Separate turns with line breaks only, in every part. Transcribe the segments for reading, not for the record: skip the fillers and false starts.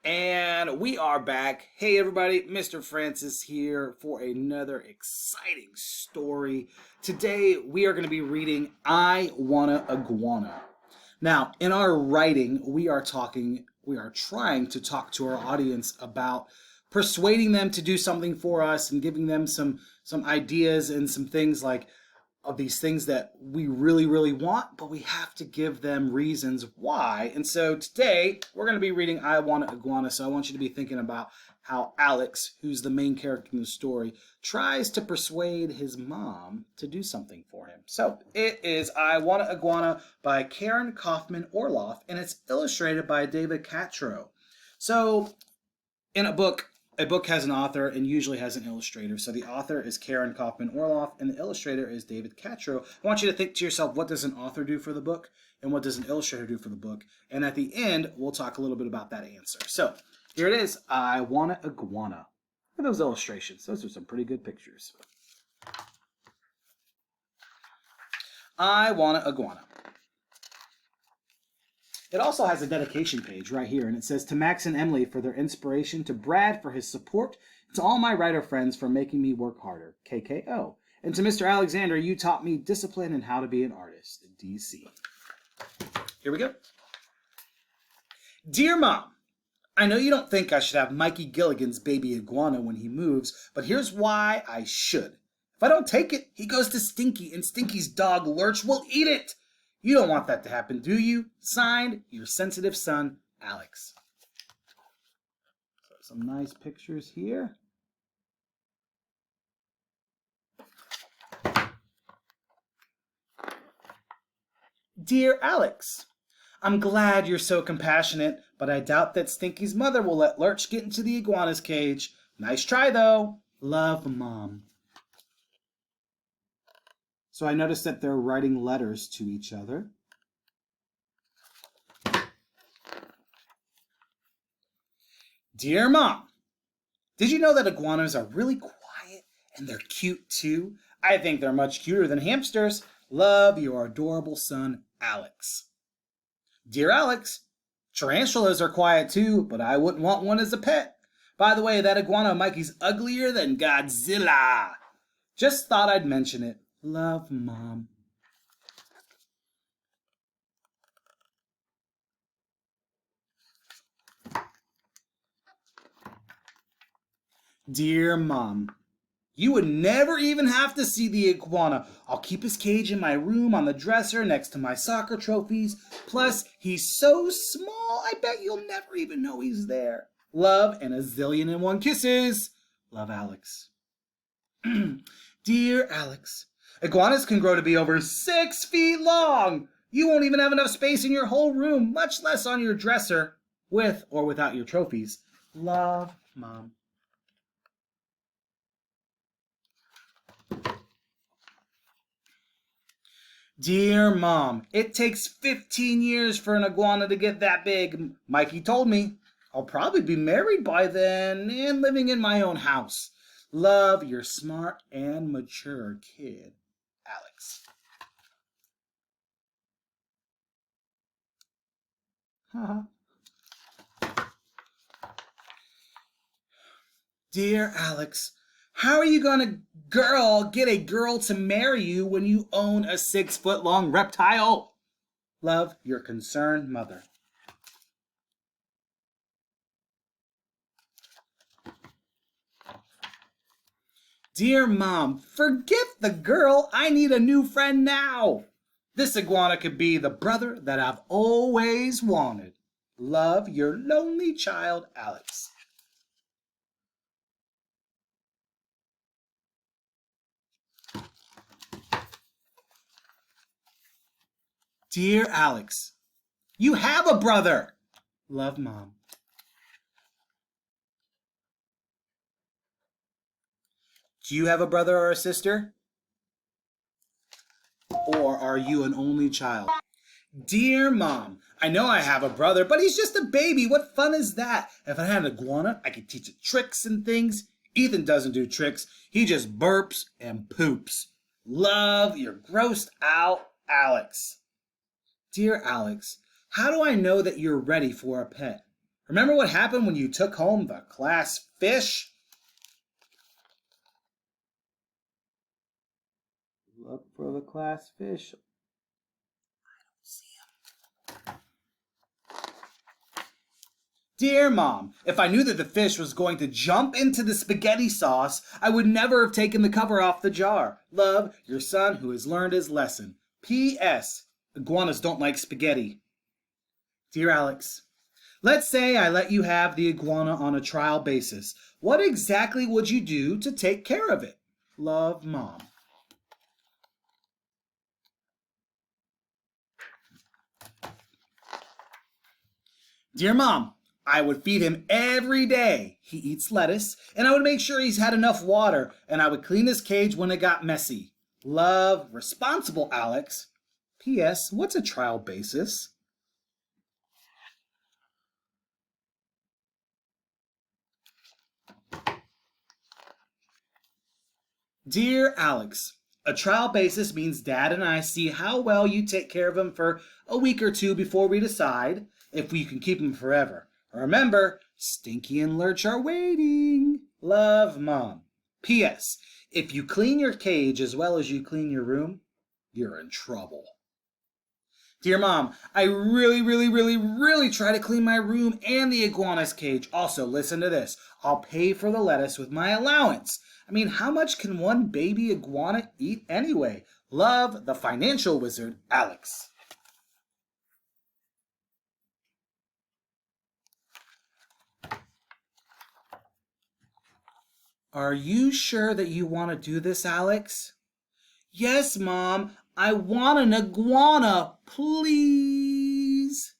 And we are back. Hey everybody, Mr. Francis here for another exciting story. Today we are going to be reading I Wanna Iguana. Now, in our writing, we are trying to talk to our audience about persuading them to do something for us and giving them some ideas and some things like of these things that we really, really want, but we have to give them reasons why. And so today we're going to be reading I Wanna Iguana. So I want you to be thinking about how Alex, who's the main character in the story, tries to persuade his mom to do something for him. So it is I Wanna Iguana by Karen Kaufman Orloff, and it's illustrated by David Catro. So in a book has an author and usually has an illustrator. So the author is Karen Kaufman Orloff and the illustrator is David Catro. I want you to think to yourself, what does an author do for the book and what does an illustrator do for the book? And at the end, we'll talk a little bit about that answer. So here it is, I Wanna Iguana. Look at those illustrations. Those are some pretty good pictures. I Wanna Iguana. It also has a dedication page right here, and it says, to Max and Emily for their inspiration, to Brad for his support, to all my writer friends for making me work harder, KKO. And to Mr. Alexander, you taught me discipline and how to be an artist, DC. Here we go. Dear Mom, I know you don't think I should have Mikey Gilligan's baby iguana when he moves, but here's why I should. If I don't take it, he goes to Stinky, and Stinky's dog Lurch will eat it. You don't want that to happen, do you? Signed, your sensitive son, Alex. So some nice pictures here. Dear Alex, I'm glad you're so compassionate, but I doubt that Stinky's mother will let Lurch get into the iguana's cage. Nice try, though. Love, Mom. So I noticed that they're writing letters to each other. Dear Mom, did you know that iguanas are really quiet and they're cute too? I think they're much cuter than hamsters. Love, your adorable son, Alex. Dear Alex, tarantulas are quiet too, but I wouldn't want one as a pet. By the way, that iguana Mikey's uglier than Godzilla. Just thought I'd mention it. Love, Mom. Dear Mom, you would never even have to see the iguana. I'll keep his cage in my room on the dresser next to my soccer trophies. Plus, he's so small, I bet you'll never even know he's there. Love and a zillion and one kisses. Love, Alex. Dear Alex, iguanas can grow to be over 6 feet long. You won't even have enough space in your whole room, much less on your dresser, with or without your trophies. Love, Mom. Dear Mom, it takes 15 years for an iguana to get that big. Mikey told me. I'll probably be married by then and living in my own house. Love, your smart and mature kid, Alex. Dear Alex, how are you gonna get a girl to marry you when you own a 6-foot-long reptile? Love, your concerned mother. Dear Mom, forget the girl. I need a new friend now. This iguana could be the brother that I've always wanted. Love, your lonely child, Alex. Dear Alex, you have a brother. Love, Mom. Do you have a brother or a sister? Or are you an only child? Dear Mom, I know I have a brother, but he's just a baby. What fun is that? If I had an iguana, I could teach it tricks and things. Ethan doesn't do tricks. He just burps and poops. Love, you're grossed out, Alex. Dear Alex, how do I know that you're ready for a pet? Remember what happened when you took home the class fish? Look for the class fish. Dear Mom, if I knew that the fish was going to jump into the spaghetti sauce, I would never have taken the cover off the jar. Love, your son who has learned his lesson. P.S. Iguanas don't like spaghetti. Dear Alex, let's say I let you have the iguana on a trial basis. What exactly would you do to take care of it? Love, Mom. Dear Mom, I would feed him every day. He eats lettuce, and I would make sure he's had enough water, and I would clean his cage when it got messy. Love, responsible Alex. P.S. What's a trial basis? Dear Alex, a trial basis means Dad and I see how well you take care of him for a week or two before we decide if we can keep him forever. Remember, Stinky and Lurch are waiting. Love, Mom. P.S. If you clean your cage as well as you clean your room, you're in trouble. Dear Mom, I really try to clean my room and the iguana's cage. Also, listen to this. I'll pay for the lettuce with my allowance. I mean, how much can one baby iguana eat anyway? Love, the financial wizard, Alex. Are you sure that you want to do this, Alex? Yes, Mom. I want an iguana, please.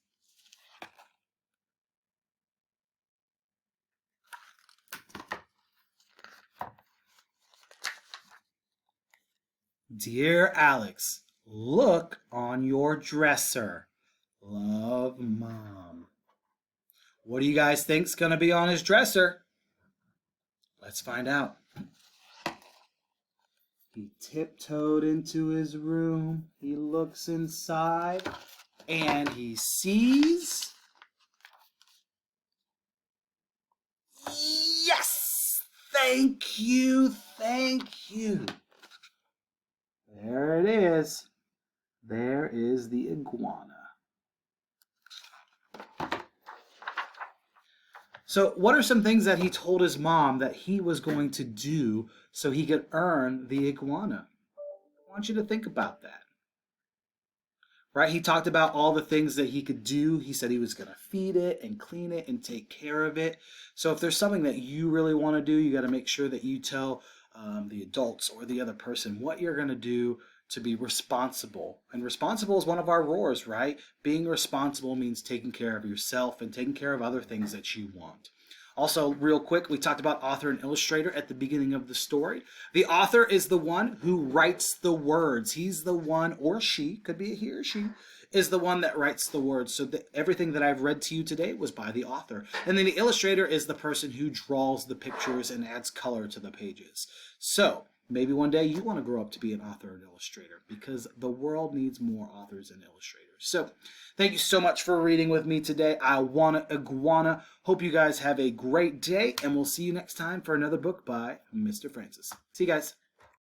Dear Alex, look on your dresser. Love, Mom. What do you guys think's gonna be on his dresser? Let's find out. He tiptoed into his room. He looks inside and he sees... Yes! Thank you, thank you. There it is. There is the iguana. So what are some things that he told his mom that he was going to do so he could earn the iguana? I want you to think about that. Right? He talked about all the things that he could do. He said he was going to feed it and clean it and take care of it. So if there's something that you really want to do, you got to make sure that you tell the adults or the other person what you're going to do to be responsible. And responsible is one of our roars, right? Being responsible means taking care of yourself and taking care of other things that you want. Also, real quick, we talked about author and illustrator at the beginning of the story. The author is the one who writes the words. He's the one, or she, could be a he or she, is the one that writes the words. So everything that I've read to you today was by the author. And then the illustrator is the person who draws the pictures and adds color to the pages. So maybe one day you want to grow up to be an author and illustrator because the world needs more authors and illustrators. So thank you so much for reading with me today. I Wanna Iguana. Hope you guys have a great day, and we'll see you next time for another book by Mr. Francis. See you guys.